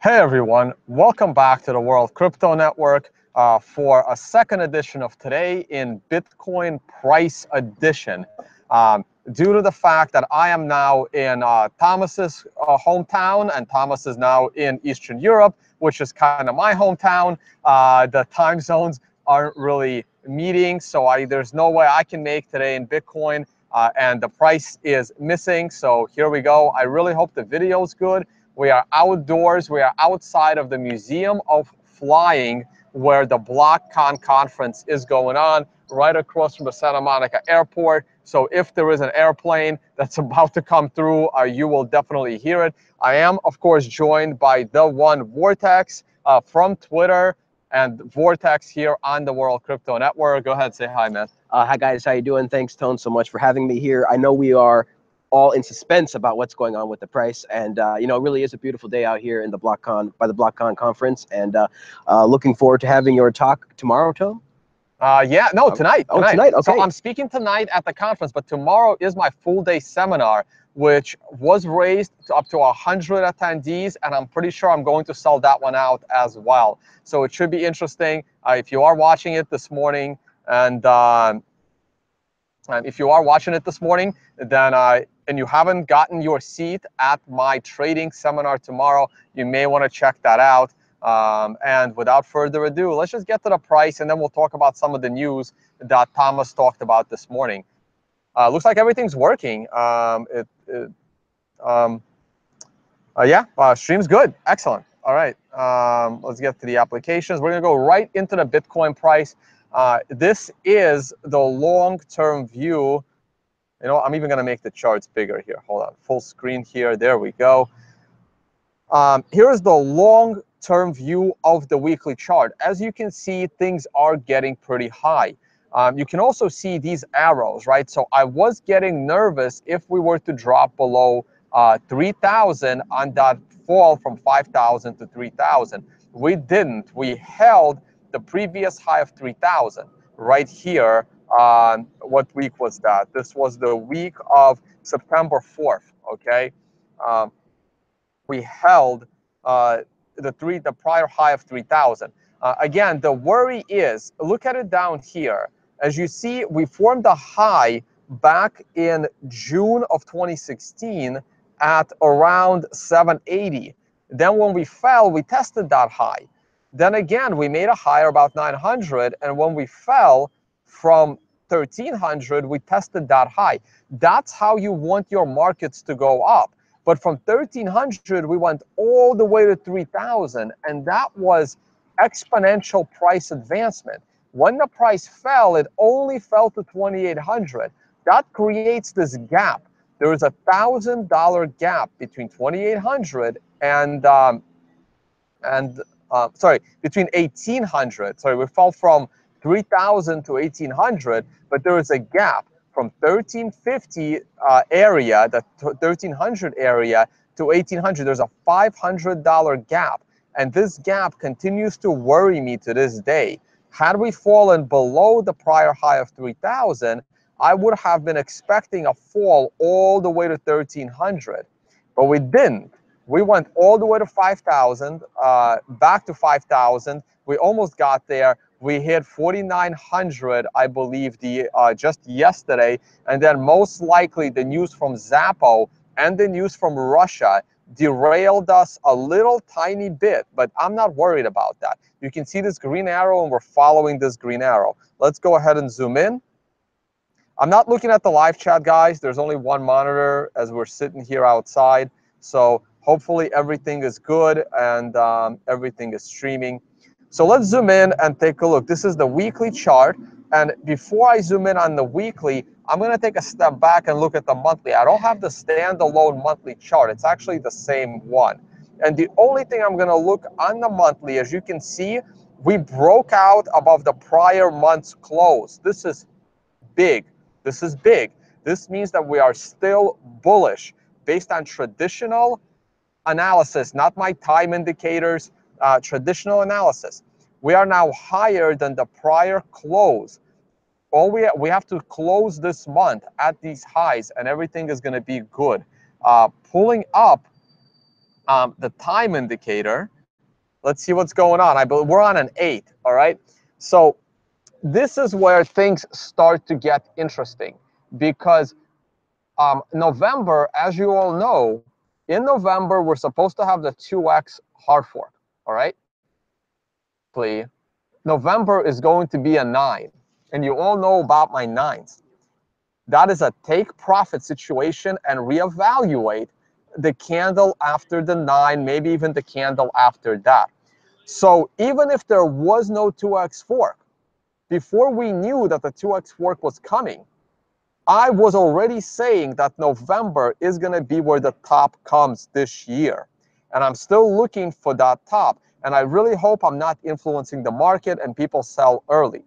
Hey everyone, welcome back to the World Crypto Network for a second edition of Today in Bitcoin Price Edition. Due to the fact that I am now in Thomas's hometown, and Thomas is now in Eastern Europe, which is kind of my hometown, the time zones aren't really meeting, so there's no way I can make Today in Bitcoin, and the price is missing, so here we go. I really hope the video is good. We are outdoors. We are outside of the Museum of Flying, where the BlockCon conference is going on, right across from the Santa Monica Airport. So if there is an airplane that's about to come through, you will definitely hear it. I am, of course, joined by the one Vortex from Twitter, and Vortex here on the World Crypto Network. Go ahead, say hi, man. Hi, guys. How you doing? Thanks, Tone, so much for having me here. I know we are all in suspense about what's going on with the price, and you know, it really is a beautiful day out here in the BlockCon conference, and looking forward to having your talk tomorrow, Tone. Yeah, no, tonight. Oh, tonight. Okay. So I'm speaking tonight at the conference, but tomorrow is my full day seminar, which was raised to up to 100 attendees, and I'm pretty sure I'm going to sell that one out as well. So it should be interesting. If you are watching it this morning, and if you are watching it this morning, then and you haven't gotten your seat at my trading seminar tomorrow, you may want to check that out. And without further ado, let's just get to the price, and then we'll talk about some of the news that Thomas talked about this morning. Looks like everything's working. Stream's good. Excellent. All right. Let's get to the applications. We're going to go right into the Bitcoin price. This is the long-term view. You know, I'm even going to make the charts bigger here. Hold on. Full screen here. There we go. Here's the long-term view of the weekly chart. As you can see, things are getting pretty high. You can also see these arrows, right? So I was getting nervous if we were to drop below 3,000 on that fall from 5,000 to 3,000. We didn't. We held the previous high of 3,000 right here. What week was that? This was the week of September 4th, okay? We held the prior high of 3,000. Again, the worry is, look at it down here. As you see, we formed a high back in June of 2016 at around 780. Then when we fell, we tested that high. Then again, we made a high about 900, and when we fell from 1,300, we tested that high. That's how you want your markets to go up. But from 1,300, we went all the way to 3,000, and that was exponential price advancement. When the price fell, it only fell to 2,800. That creates this gap. There is a $1,000 gap between 2,800 and between 1,800. Sorry, we fell from 3,000 to 1,800, but there is a gap from 1,350 area, the 1,300 area, to 1,800. There's a $500 gap, and this gap continues to worry me to this day. Had we fallen below the prior high of 3,000, I would have been expecting a fall all the way to 1,300, but we didn't. We went all the way to 5,000, back to 5,000. We almost got there. We hit 4,900, I believe, just yesterday. And then most likely the news from Xapo and the news from Russia derailed us a little tiny bit, but I'm not worried about that. You can see this green arrow, and we're following this green arrow. Let's go ahead and zoom in. I'm not looking at the live chat, guys. There's only one monitor as we're sitting here outside. So hopefully everything is good and everything is streaming. So let's zoom in and take a look. This is the weekly chart. And before I zoom in on the weekly, I'm going to take a step back and look at the monthly. I don't have the standalone monthly chart. It's actually the same one. And the only thing I'm going to look on the monthly, as you can see, we broke out above the prior month's close. This is big. This is big. This means that we are still bullish based on traditional analysis, not my time indicators, traditional analysis. We are now higher than the prior close. We have to close this month at these highs, and everything is going to be good. Pulling up the time indicator. Let's see what's going on. I believe we're on an 8, all right? So this is where things start to get interesting, because November, as you all know, in November, we're supposed to have the 2x hard fork, all right? November is going to be a 9, and you all know about my 9s. That is a take profit situation and reevaluate the candle after the 9, maybe even the candle after that. So even if there was no 2x fork, before we knew that the 2x fork was coming, I was already saying that November is going to be where the top comes this year. And I'm still looking for that top. And I really hope I'm not influencing the market and people sell early.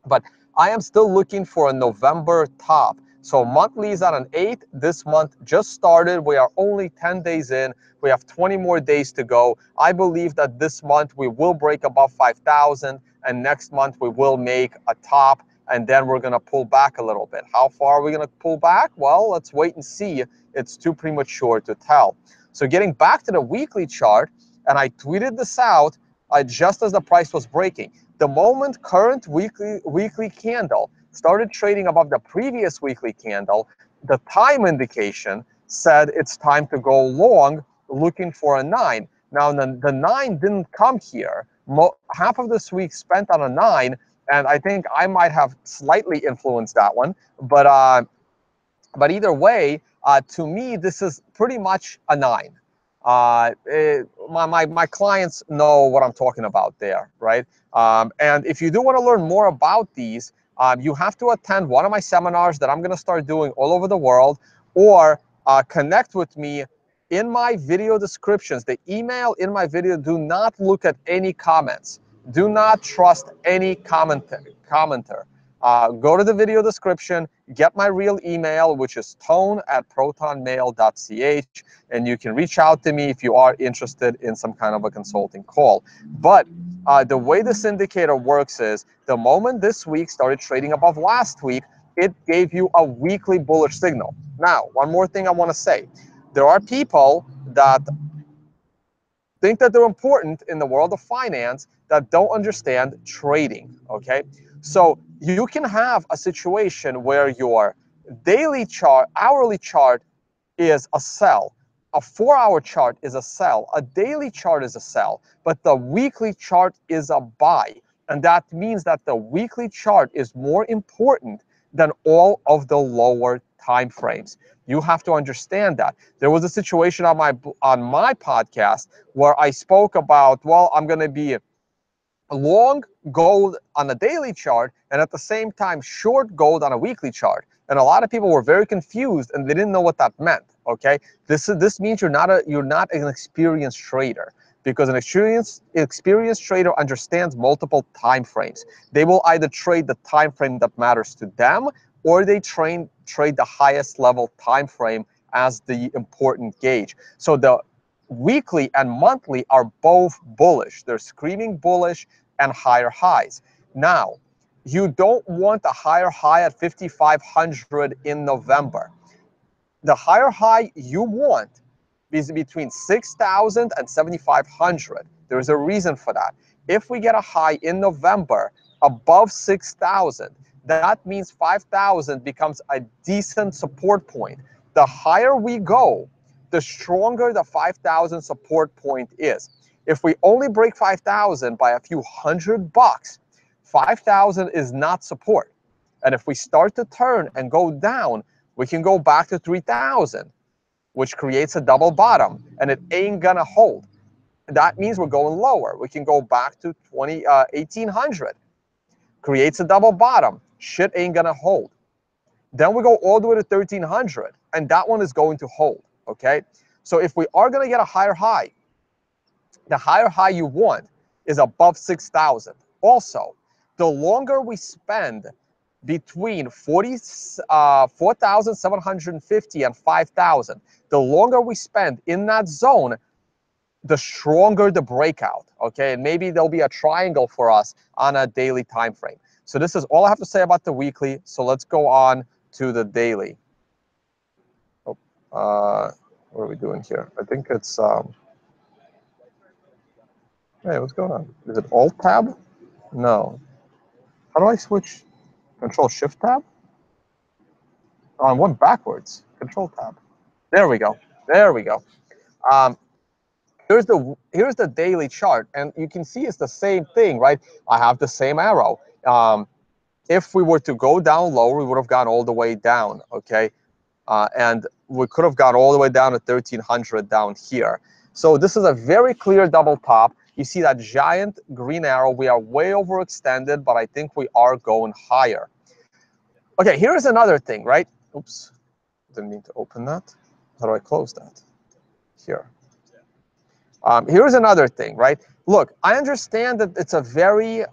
But I am still looking for a November top. So monthly is at an 8. This month just started. We are only 10 days in. We have 20 more days to go. I believe that this month we will break above 5,000, and next month we will make a top, and then we're going to pull back a little bit. How far are we going to pull back? Well, let's wait and see. It's too premature to tell. So getting back to the weekly chart, and I tweeted this out just as the price was breaking. The moment current weekly candle started trading above the previous weekly candle, the time indication said it's time to go long, looking for a 9. Now, the 9 didn't come here. Half of this week spent on a 9, and I think I might have slightly influenced that one. But either way, to me, this is pretty much a 9. My clients know what I'm talking about there, right? And if you do want to learn more about these, you have to attend one of my seminars that I'm going to start doing all over the world, or connect with me in my video descriptions. The email in my video, do not look at any comments. Do not trust any commenter. Go to the video description, get my real email, which is tone@protonmail.ch, and you can reach out to me if you are interested in some kind of a consulting call. But the way this indicator works is, the moment this week started trading above last week, it gave you a weekly bullish signal. Now, one more thing I want to say. There are people that think that they're important in the world of finance that don't understand trading, okay? So you can have a situation where your daily chart, hourly chart is a sell, a 4-hour chart is a sell, a daily chart is a sell, but the weekly chart is a buy. And that means that the weekly chart is more important than all of the lower time frames. You have to understand that. There was a situation on my podcast where I spoke about, well, I'm going to be long gold on a daily chart and at the same time short gold on a weekly chart. And a lot of people were very confused and they didn't know what that meant. Okay, this means you're not an experienced trader, because an experienced trader understands multiple time frames. They will either trade the time frame that matters to them, or they trade the highest level time frame as the important gauge. So the weekly and monthly are both bullish. They're screaming bullish and higher highs. Now, you don't want a higher high at 5,500 in November. The higher high you want is between 6,000 and 7,500. There's a reason for that. If we get a high in November above 6,000, that means 5,000 becomes a decent support point. The higher we go, the stronger the 5,000 support point is. If we only break 5,000 by a few $100, 5,000 is not support. And if we start to turn and go down, we can go back to 3,000, which creates a double bottom, and it ain't gonna hold. That means we're going lower. We can go back to 1,800, creates a double bottom. Shit ain't gonna hold. Then we go all the way to 1,300, and that one is going to hold, okay? So if we are gonna get a higher high, the higher high you want is above 6,000. Also, the longer we spend between 4,750 and 5,000, the longer we spend in that zone, the stronger the breakout, okay? And maybe there'll be a triangle for us on a daily time frame. So this is all I have to say about the weekly. So let's go on to the daily. What are we doing here? I think it's, hey, what's going on? Is it Alt-Tab? No. How do I switch? Control-Shift-Tab? Oh, I went backwards. Control-Tab. There we go. There we go. Um, here's the daily chart, and you can see it's the same thing, right? I have the same arrow. If we were to go down lower, we would have gone all the way down, okay? And we could have gone all the way down to 1300 down here. So this is a very clear double top. You see that giant green arrow. We are way overextended, but I think we are going higher. Okay, here's another thing, right? Oops, didn't mean to open that. How do I close that? Here. Here's another thing, right? Look, I understand that it's a very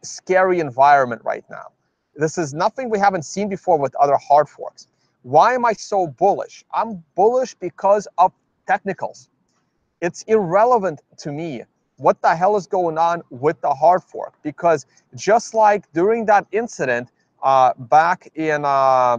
scary environment right now. This is nothing we haven't seen before with other hard forks. Why am I so bullish? I'm bullish because of technicals. It's irrelevant to me what the hell is going on with the hard fork, because just like during that incident back in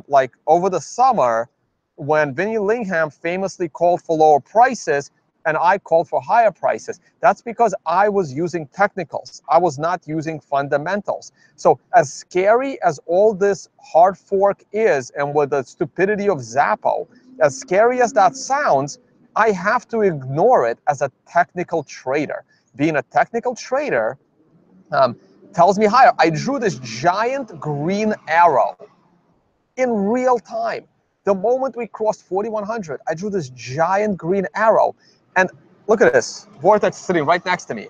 like over the summer, when Vinny Lingham famously called for lower prices and I called for higher prices, that's because I was using technicals. I was not using fundamentals. So as scary as all this hard fork is, and with the stupidity of Xapo, as scary as that sounds, I have to ignore it as a technical trader. Being a technical trader tells me higher. I drew this giant green arrow in real time. The moment we crossed 4,100, I drew this giant green arrow. And look at this. Vortex sitting right next to me.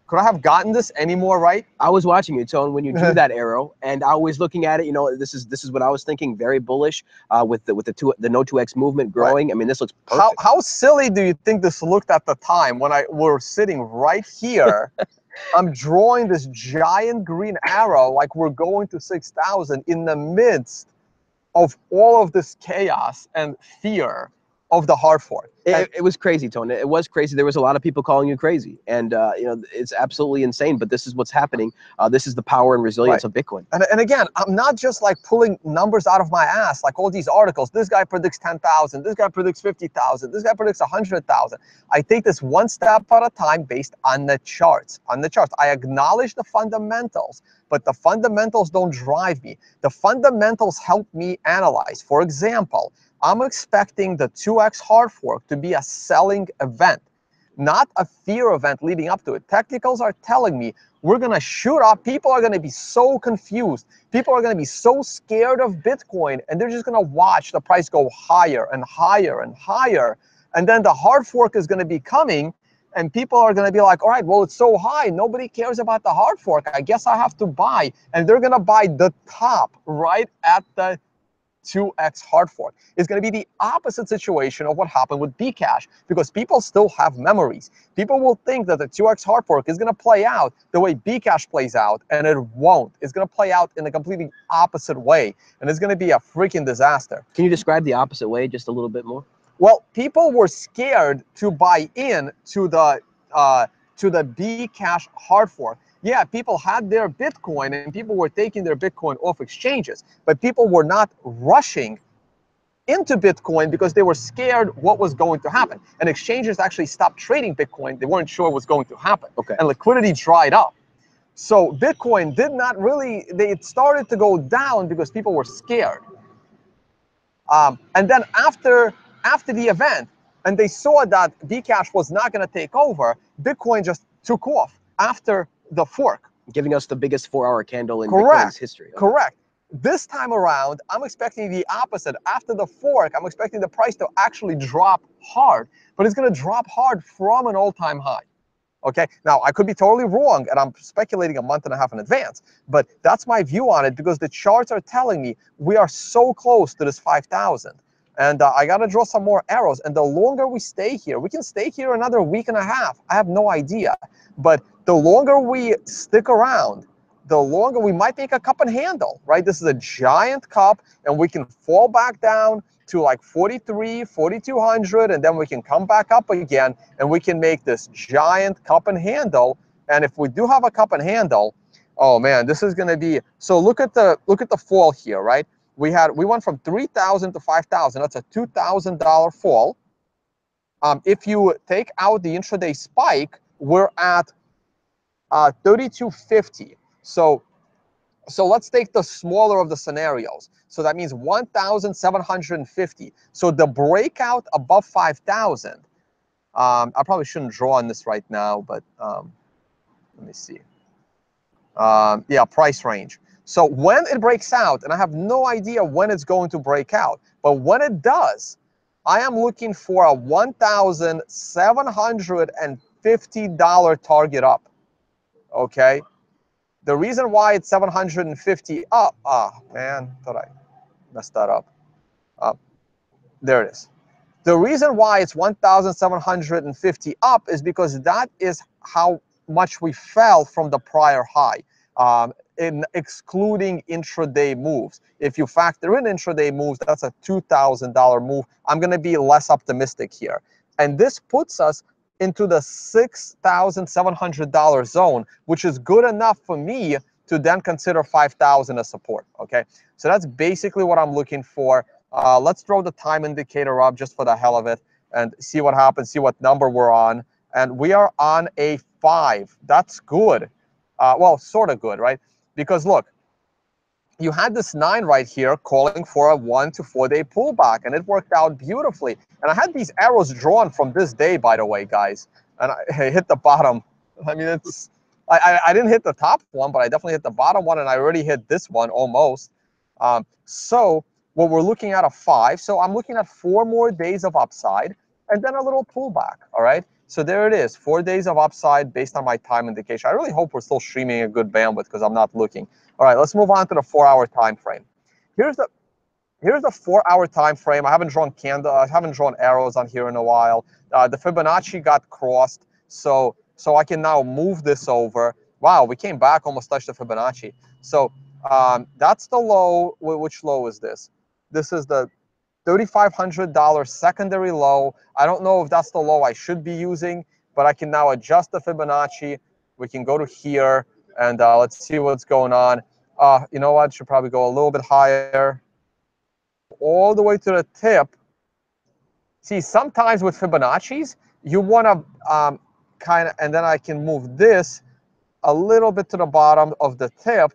Could I have gotten this any more right? I was watching you, Tone, when you drew that arrow, and I was looking at it. You know, this is what I was thinking. Very bullish with the no 2x movement growing. Right. I mean, this looks perfect. How silly do you think this looked at the time when we're sitting right here? I'm drawing this giant green arrow like we're going to 6,000 in the midst of all of this chaos and fear of the hard fork. It was crazy, Tone. It was crazy. There was a lot of people calling you crazy, and you know, it's absolutely insane. But this is what's happening. This is the power and resilience of Bitcoin. And again, I'm not just like pulling numbers out of my ass, like all these articles. This guy predicts 10,000. This guy predicts 50,000. This guy predicts 100,000. I take this one step at a time based on the charts. On the charts, I acknowledge the fundamentals, but the fundamentals don't drive me. The fundamentals help me analyze. For example, I'm expecting the 2x hard fork to be a selling event, not a fear event leading up to it. Technicals are telling me we're going to shoot up. People are going to be so confused. People are going to be so scared of Bitcoin, and they're just going to watch the price go higher and higher and higher. And then the hard fork is going to be coming, and people are going to be like, all right, well, it's so high. Nobody cares about the hard fork. I guess I have to buy. And they're going to buy the top right at the 2x hard fork. It's going to be the opposite situation of what happened with Bcash, because people still have memories. People will think that the 2x hard fork is going to play out the way Bcash plays out, and it won't. It's going to play out in a completely opposite way, and it's going to be a freaking disaster. Can you describe the opposite way just a little bit more? Well, people were scared to buy in to the Bcash hard fork. Yeah, people had their Bitcoin and people were taking their Bitcoin off exchanges, but people were not rushing into Bitcoin because they were scared what was going to happen. And exchanges actually stopped trading Bitcoin. They weren't sure what's going to happen. Okay. And liquidity dried up. So Bitcoin did not really, it started to go down because people were scared. And then after the event, and they saw that Bcash was not going to take over, Bitcoin just took off after the fork. Giving us the biggest 4-hour candle in Bitcoin's history. Okay. Correct. This time around, I'm expecting the opposite. After the fork, I'm expecting the price to actually drop hard, but it's going to drop hard from an all-time high. Okay, now I could be totally wrong, and I'm speculating a month and a half in advance, but that's my view on it because the charts are telling me we are so close to this 5,000. And I got to draw some more arrows. And the longer we stay here, we can stay here another week and a half. I have no idea. But the longer we stick around, the longer we might make a cup and handle, right? This is a giant cup, and we can fall back down to like 43, 4,200, and then we can come back up again, and we can make this giant cup and handle. And if we do have a cup and handle, oh man, this is going to be, so look at the fall here, right? We went from 3,000 to 5,000. That's a $2,000 fall. If you take out the intraday spike, we're at 3250. So let's take the smaller of the scenarios. So that means 1,750. So the breakout above 5,000. I probably shouldn't draw on this right now, but let me see. Yeah, price range. So when it breaks out, and I have no idea when it's going to break out, but when it does, I am looking for a $1,750 target up. Okay. The reason why it's 750 up, man, thought I messed that up. There it is. The reason why it's 1,750 up is because that is how much we fell from the prior high, in excluding intraday moves. If you factor in intraday moves, that's a $2,000 move. I'm going to be less optimistic here. And this puts us into the $6,700 zone, which is good enough for me to then consider 5,000 as support. Okay, so that's basically what I'm looking for. Let's throw the time indicator up just for the hell of it and see what happens, see what number we're on. And we are on a 5. That's good. Well, sort of good, right? Because look, you had this 9 right here calling for a 1 to 4 day pullback, and it worked out beautifully. And I had these arrows drawn from this day, by the way, guys. And I hit the bottom. I mean, it's I didn't hit the top one, but I definitely hit the bottom one, and I already hit this one almost. So what we're looking at a 5. So I'm looking at 4 more days of upside and then a little pullback. All right. So there it is, 4 days of upside based on my time indication. I really hope we're still streaming a good bandwidth because I'm not looking. All right, let's move on to the 4-hour time frame. Here's the 4-hour time frame. I haven't drawn arrows on here in a while. The Fibonacci got crossed, so I can now move this over. Wow, we came back, almost touched the Fibonacci. So that's the low. Which low is this? This is the $3,500 secondary low. I don't know if that's the low I should be using, but I can now adjust the Fibonacci. We can go to here, and let's see what's going on. You know what? Should probably go a little bit higher. All the way to the tip. See, sometimes with Fibonacci's, you want to kind of, and then I can move this a little bit to the bottom of the tip,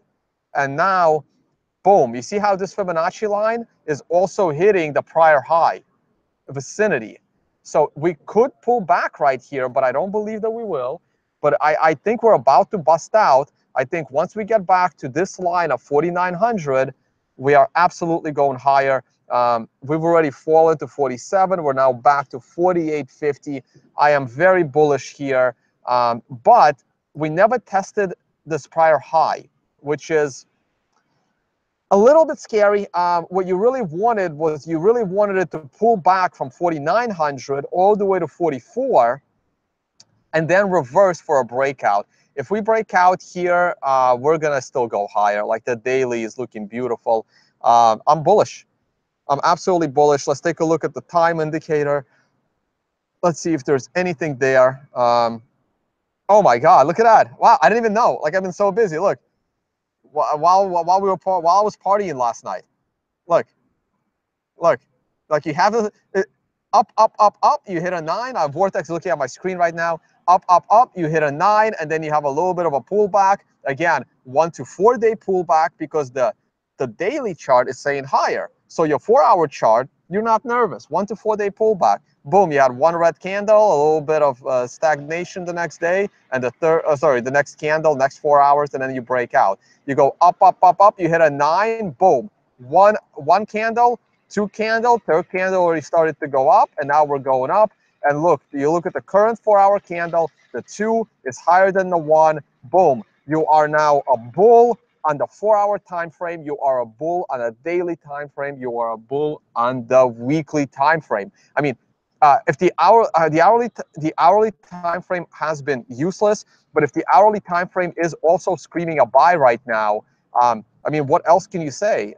and now, boom. You see how this Fibonacci line is also hitting the prior high vicinity. So we could pull back right here, but I don't believe that we will. But I think we're about to bust out. I think once we get back to this line of 4,900, we are absolutely going higher. We've already fallen to 47. We're now back to 48.50. I am very bullish here. But we never tested this prior high, which is a little bit scary. What you really wanted was it to pull back from 4,900 all the way to 44 and then reverse for a breakout. If we break out here, we're going to still go higher. Like the daily is looking beautiful. I'm bullish. I'm absolutely bullish. Let's take a look at the time indicator. Let's see if there's anything there. Oh my God, look at that. Wow, I didn't even know. Like, I've been so busy. Look. While I was partying last night, look, like you have up, up, up, up. You hit a 9. Vortex is looking at my screen right now. Up, up, up. You hit a 9, and then you have a little bit of a pullback. Again, 1 to 4 day pullback because the daily chart is saying higher. So your 4-hour chart, you're not nervous. 1 to 4 day pullback. Boom, you had one red candle, a little bit of stagnation the next day, and the next candle, next 4 hours, and then you break out. You go up, up, up, up. You hit a 9. Boom, one candle, 2 candle, 3rd candle already started to go up, and now we're going up. And look, you look at the current 4-hour candle. The 2 is higher than the 1. Boom, you are now a bull on the 4-hour time frame. You are a bull on a daily time frame. You are a bull on the weekly time frame. I mean, if the hourly time frame has been useless, but if the hourly time frame is also screaming a buy right now, I mean, what else can you say?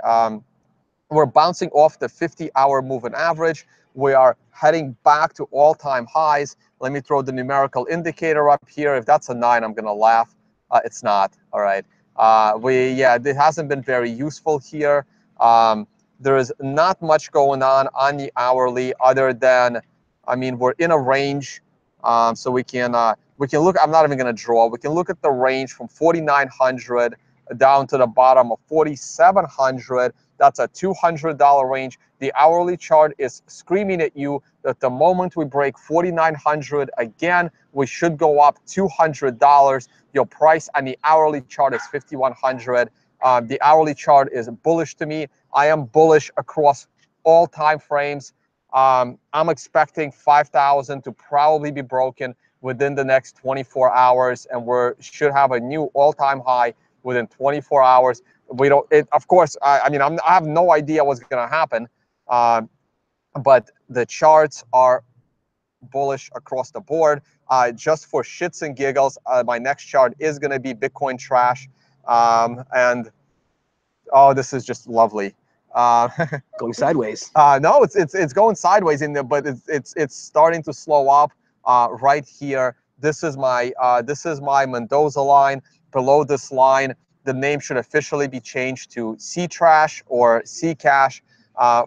We're bouncing off the 50-hour moving average. We are heading back to all-time highs. Let me throw the numerical indicator up here. If that's a 9, I'm gonna laugh. It's not. All right. It hasn't been very useful here. There is not much going on the hourly other than I mean, we're in a range, so we can look. I'm not even going to draw. We can look at the range from 4,900 down to the bottom of 4,700. That's a $200 range. The hourly chart is screaming at you that the moment we break 4,900 again, we should go up $200. Your price on the hourly chart is 5,100. The hourly chart is bullish to me. I am bullish across all time frames. I'm expecting 5,000 to probably be broken within the next 24 hours, and we should have a new all-time high within 24 hours. We don't. Of course, I mean, I have no idea what's going to happen, but the charts are bullish across the board. Just for shits and giggles, my next chart is going to be Bitcoin trash, and oh, this is just lovely. Going sideways. No, it's going sideways in there, but it's starting to slow up right here. This is my Mendoza line. Below this line, the name should officially be changed to C Trash or C Cash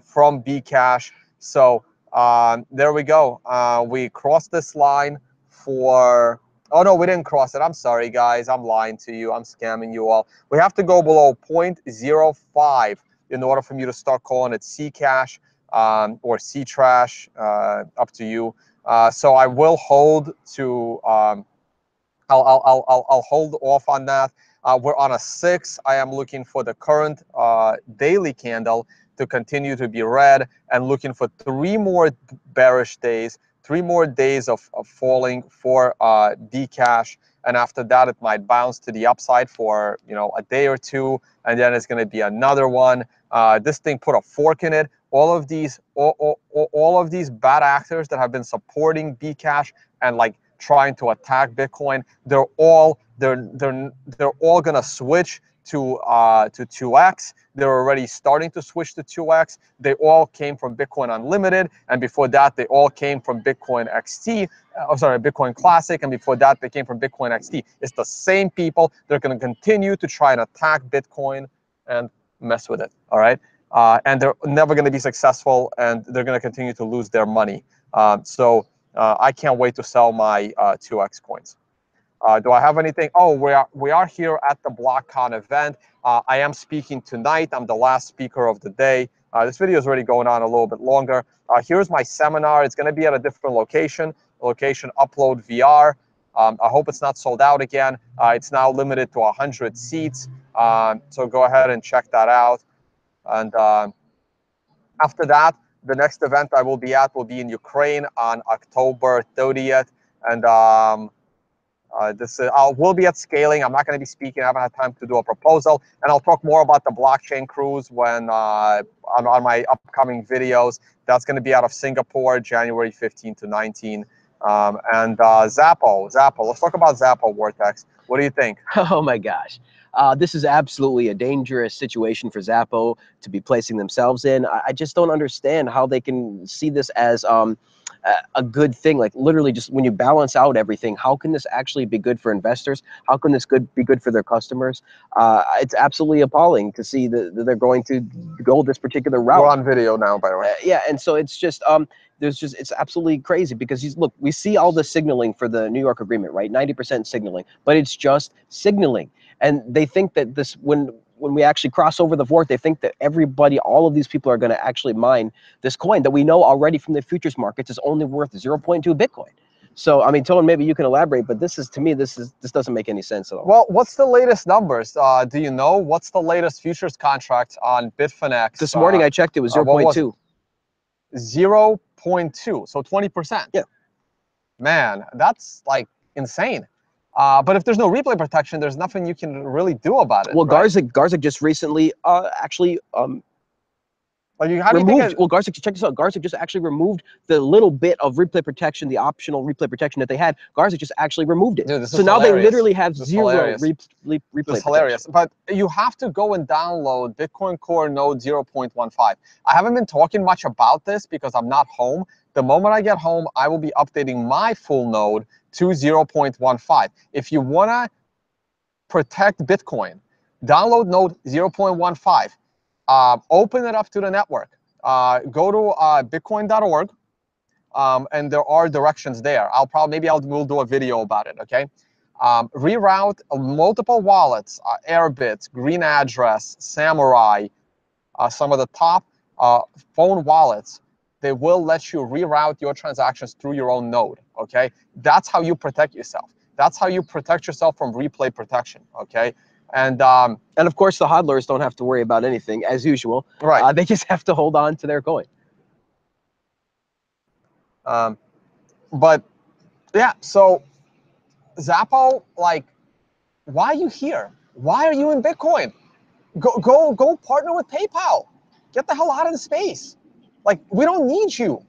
from B Cash. So there we go. We crossed this line for. Oh no, we didn't cross it. I'm sorry, guys. I'm lying to you. I'm scamming you all. We have to go below 0.05 in order for me to start calling it C Cash or C Trash. Up to you. So I will hold to. I'll hold off on that. We're on a 6. I am looking for the current daily candle to continue to be red, and looking for 3 more bearish days, 3 more days of falling for Bcash, and after that it might bounce to the upside for a day or two, and then it's going to be another one. This thing put a fork in it. All of these bad actors that have been supporting Bcash and like trying to attack Bitcoin, they're all gonna switch to 2x. They're already starting to switch to 2x. They all came from Bitcoin Unlimited, and before that they all came from Bitcoin XT. Bitcoin Classic, and before that they came from Bitcoin XT. It's the same people. They're going to continue to try and attack Bitcoin and mess with it. All right, and they're never going to be successful, and they're going to continue to lose their money. So I can't wait to sell my 2x coins. Do I have anything? Oh, we are here at the BlockCon event. I am speaking tonight. I'm the last speaker of the day. This video is already going on a little bit longer. Here's my seminar. It's going to be at a different location, Upload VR. I hope it's not sold out again. It's now limited to 100 seats. So go ahead and check that out. And after that, the next event I will be at will be in Ukraine on October 30th. And we'll be at scaling. I'm not going to be speaking. I haven't had time to do a proposal, and I'll talk more about the blockchain cruise when on my upcoming videos. That's going to be out of Singapore, January 15 to 19. And Xapo. Let's talk about Xapo, Vortex. What do you think? Oh my gosh. This is absolutely a dangerous situation for Xapo to be placing themselves in. I just don't understand how they can see this as a good thing. Like literally, just when you balance out everything, how can this actually be good for investors? How can this be good for their customers? It's absolutely appalling to see that they're going to go this particular route. We're on video now, by the way. Yeah, and so it's just it's absolutely crazy because look, we see all the signaling for the New York agreement, right? 90% signaling, but it's just signaling. And they think that this, when we actually cross over the fork, they think that all of these people are going to actually mine this coin that we know already from the futures markets is only worth 0.2 Bitcoin. So, I mean, Tone, maybe you can elaborate, but this doesn't make any sense at all. Well, what's the latest numbers? Do you know what's the latest futures contract on Bitfinex? This morning I checked, it was 0.2. 0.2, so 20%. Yeah. Man, that's like insane. But if there's no replay protection, there's nothing you can really do about it. Well, right? Garzik just recently actually removed. Well, Garzik, check this out. Garzik just actually removed the little bit of replay protection, the optional replay protection that they had. Garzik just actually removed it. Dude, so now they literally have zero replay protection. Hilarious. But you have to go and download Bitcoin Core Node 0.15. I haven't been talking much about this because I'm not home. The moment I get home, I will be updating my full node to 0.15. If you want to protect Bitcoin, download node 0.15. Open it up to the network. Go to bitcoin.org. and there are directions there. We'll do a video about it, okay? Reroute multiple wallets, Airbit, Green Address, Samurai, some of the top phone wallets. They will let you reroute your transactions through your own node, okay? That's how you protect yourself. That's how you protect yourself from replay protection, okay? And of course, the hodlers don't have to worry about anything, as usual. Right. They just have to hold on to their coin. But yeah, so Xapo, like, why are you here? Why are you in Bitcoin? Go partner with PayPal. Get the hell out of the space. Like, we don't need you.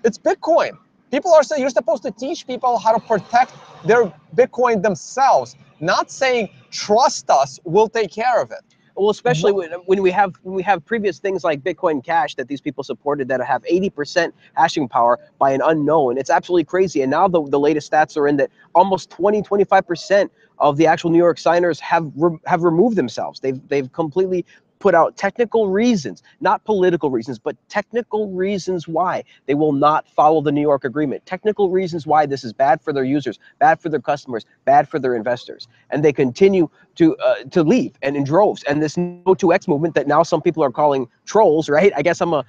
It's Bitcoin. People are saying you're supposed to teach people how to protect their Bitcoin themselves, not saying trust us, we'll take care of it. Well, especially when we have previous things like Bitcoin Cash that these people supported that have 80% hashing power by an unknown. It's absolutely crazy. And now the latest stats are in that almost 25% of the actual New York signers have removed themselves. They've completely put out technical reasons, not political reasons, but technical reasons why they will not follow the New York agreement. Technical reasons why this is bad for their users, bad for their customers, bad for their investors. And they continue to leave, and in droves. And this No2X movement that now some people are calling trolls, right? I guess I'm a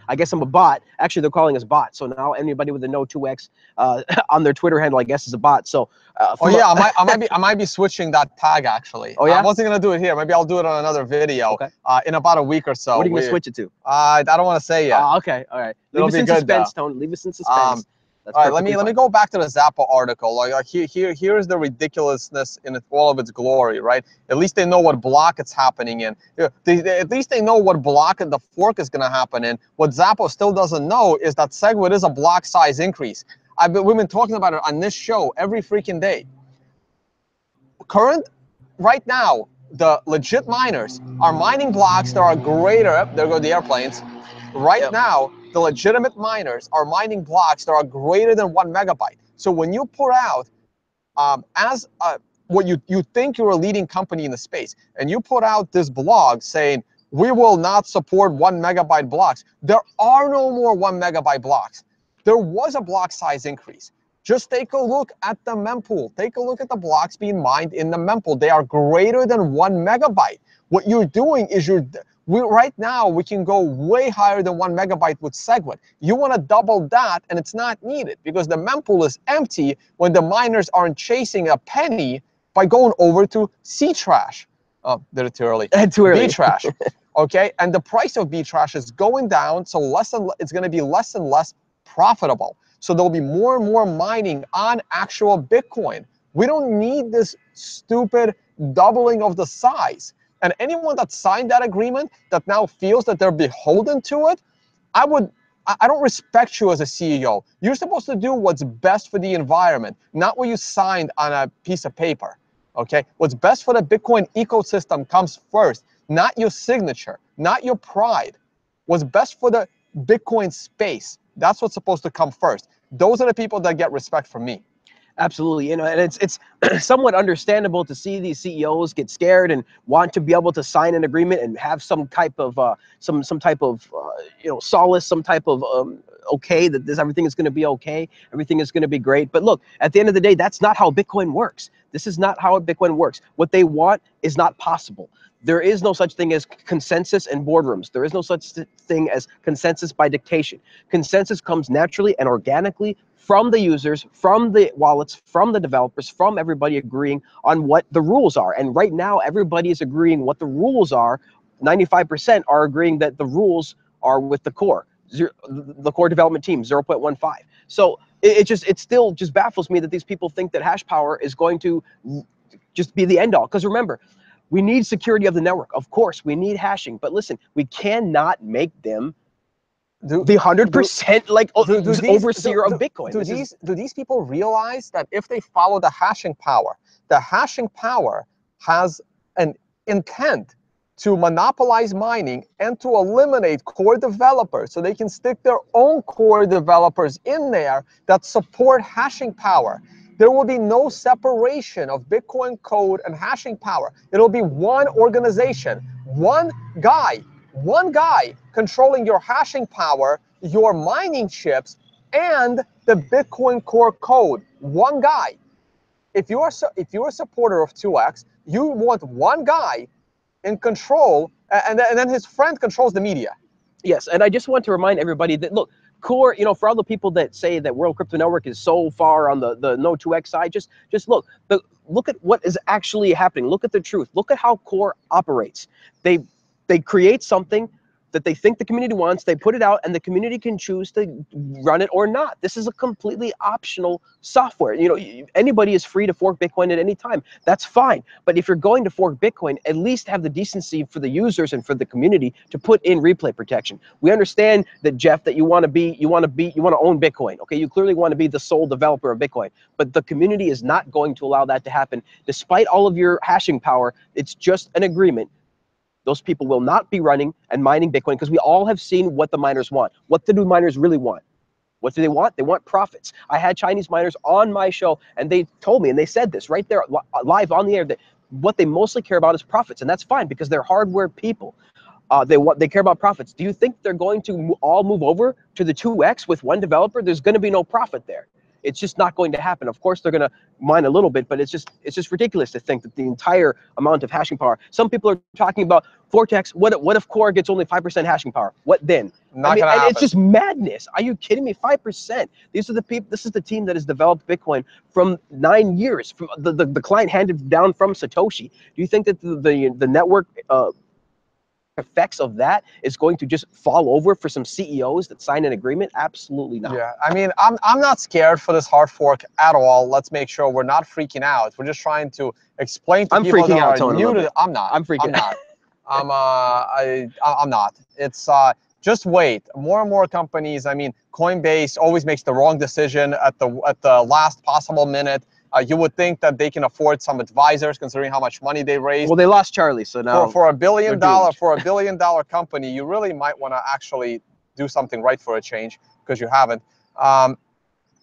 bot. Actually, they're calling us bots. So now anybody with a No2X on their Twitter handle, I guess, is a bot. So I might be switching that tag, actually. Oh yeah, I wasn't gonna do it here. Maybe I'll do it on another video. Okay. In about a week or so. What are you gonna switch it to? I don't want to say yet. Okay, all right. It'll Leave us be in good, suspense, though. Tone. Leave us in suspense. All right, let me go back to the Xapo article. Like here's the ridiculousness in all of its glory, right? At least they know what block it's happening in. At least they know what block the fork is going to happen in. What Xapo still doesn't know is that SegWit is a block size increase. We've been talking about it on this show every freaking day. Right now, the legit miners are mining blocks that are greater. There go the airplanes. Right now, the legitimate miners are mining blocks that are greater than 1 megabyte. So when you put out what you think you're a leading company in the space, and you put out this blog saying we will not support 1 megabyte blocks, there are no more 1 megabyte blocks. There was a block size increase. Just take a look at the mempool. Take a look at the blocks being mined in the mempool. They are greater than 1 megabyte. What you're doing is right now we can go way higher than 1 megabyte with SegWit. You want to double that, and it's not needed because the mempool is empty when the miners aren't chasing a penny by going over to C trash. Oh, did it too early. Too early. B trash. Okay, and the price of B trash is going down, so it's going to be less and less profitable. So there'll be more and more mining on actual Bitcoin. We don't need this stupid doubling of the size. And anyone that signed that agreement that now feels that they're beholden to it, I don't respect you as a CEO. You're supposed to do what's best for the environment, not what you signed on a piece of paper. Okay? What's best for the Bitcoin ecosystem comes first, not your signature, not your pride. What's best for the Bitcoin space, that's what's supposed to come first. Those are the people that get respect from me. Absolutely, and it's somewhat understandable to see these CEOs get scared and want to be able to sign an agreement and have some type of some type of solace, some type of okay, that everything is going to be okay, everything is going to be great. But look, at the end of the day, that's not how Bitcoin works. This is not how Bitcoin works. What they want is not possible. There is no such thing as consensus in boardrooms. There is no such thing as consensus by dictation. Consensus comes naturally and organically from the users, from the wallets, from the developers, from everybody agreeing on what the rules are. And right now, everybody is agreeing what the rules are. 95% are agreeing that the rules are with the core development team, 0.15. So it still just baffles me that these people think that hash power is going to just be the end all. Because remember, we need security of the network. Of course, we need hashing. But listen, we cannot make them the 100% overseer of Bitcoin. Do these people realize that if they follow the hashing power has an intent to monopolize mining and to eliminate core developers so they can stick their own core developers in there that support hashing power? There will be no separation of Bitcoin code and hashing power. It'll be one organization, one guy controlling your hashing power, your mining chips, and the Bitcoin Core code. One guy. If you're a supporter of 2x, you want one guy in control, and then his friend controls the media. Yes, and I just want to remind everybody that, look, Core, for all the people that say that World Crypto Network is so far on the no 2x side, just look. Look at what is actually happening. Look at the truth. Look at how Core operates. They create something that they think the community wants, they put it out, and the community can choose to run it or not. This is a completely optional software. Anybody is free to fork Bitcoin at any time. That's fine. But if you're going to fork Bitcoin, at least have the decency for the users and for the community to put in replay protection. We understand that, Jeff, that you want to own Bitcoin. Okay, you clearly want to be the sole developer of Bitcoin, but the community is not going to allow that to happen. Despite all of your hashing power, it's just an agreement. Those people will not be running and mining Bitcoin, because we all have seen what the miners want. What do miners really want? What do they want? They want profits. I had Chinese miners on my show, and they told me, and they said this right there live on the air, that what they mostly care about is profits, and that's fine because they're hardware people. They care about profits. Do you think they're going to all move over to the 2x with one developer? There's going to be no profit there. It's just not going to happen. Of course, they're going to mine a little bit, but it's just ridiculous to think that the entire amount of hashing power. Some people are talking about Vortex. What if Core gets only 5% hashing power? What then? Not gonna happen. It's just madness. Are you kidding me? 5%. These are the people. This is the team that has developed Bitcoin from 9 years. From the client handed down from Satoshi. Do you think that the network effects of that is going to just fall over for some CEOs that sign an agreement? Absolutely not. Yeah, I mean, I'm not scared for this hard fork at all. Let's make sure we're not freaking out. We're just trying to explain to people that are new to. I'm not. I'm freaking out. I'm not. It's just wait. More and more companies. I mean, Coinbase always makes the wrong decision at the last possible minute. You would think that they can afford some advisors, considering how much money they raised. Well, they lost Charlie, so now for $1 billion company, you really might want to actually do something right for a change, because you haven't. But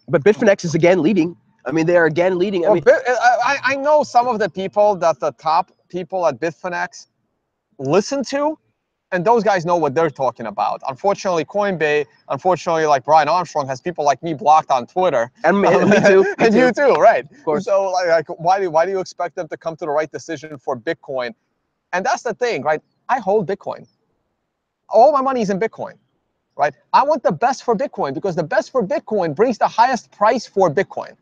Bitfinex is again leading. I mean, they are again leading. I know some of the people that the top people at Bitfinex listen to, and those guys know what they're talking about. Unfortunately, Coinbase, like Brian Armstrong, has people like me blocked on Twitter. And me too. And you too, right? Of course. So like why do you expect them to come to the right decision for Bitcoin? And that's the thing, right? I hold Bitcoin. All my money is in Bitcoin, right? I want the best for Bitcoin, because the best for Bitcoin brings the highest price for Bitcoin.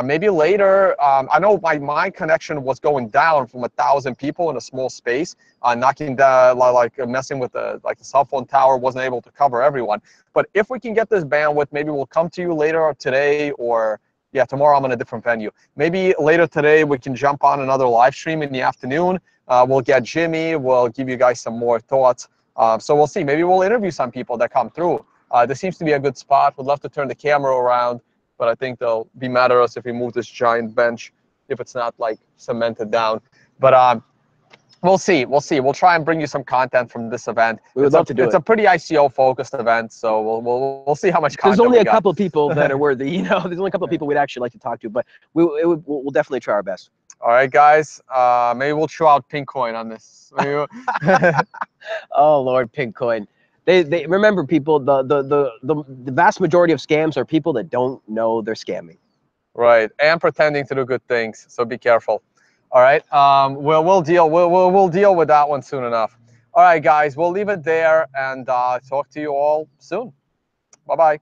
Maybe later. I know my connection was going down from 1,000 people in a small space, knocking down, like messing with the cell phone tower, wasn't able to cover everyone. But if we can get this bandwidth, maybe we'll come to you later or today, or yeah, tomorrow I'm in a different venue. Maybe later today we can jump on another live stream in the afternoon. We'll get Jimmy. We'll give you guys some more thoughts. So we'll see. Maybe we'll interview some people that come through. This seems to be a good spot. Would love to turn the camera around, but I think they'll be mad at us if we move this giant bench, if it's not like cemented down. But we'll see. We'll try and bring you some content from this event. We would love to do it. It's a pretty ICO focused event, so we'll see how much content. There's only a couple of people that are worthy. There's only a couple of people we'd actually like to talk to, but we'll definitely try our best. All right, guys. Maybe we'll throw out Pinkcoin on this. Oh Lord, Pinkcoin. They remember, people, the vast majority of scams are people that don't know they're scamming. Right, and pretending to do good things. So be careful. All right. We'll deal with that one soon enough. All right, guys. We'll leave it there and talk to you all soon. Bye-bye.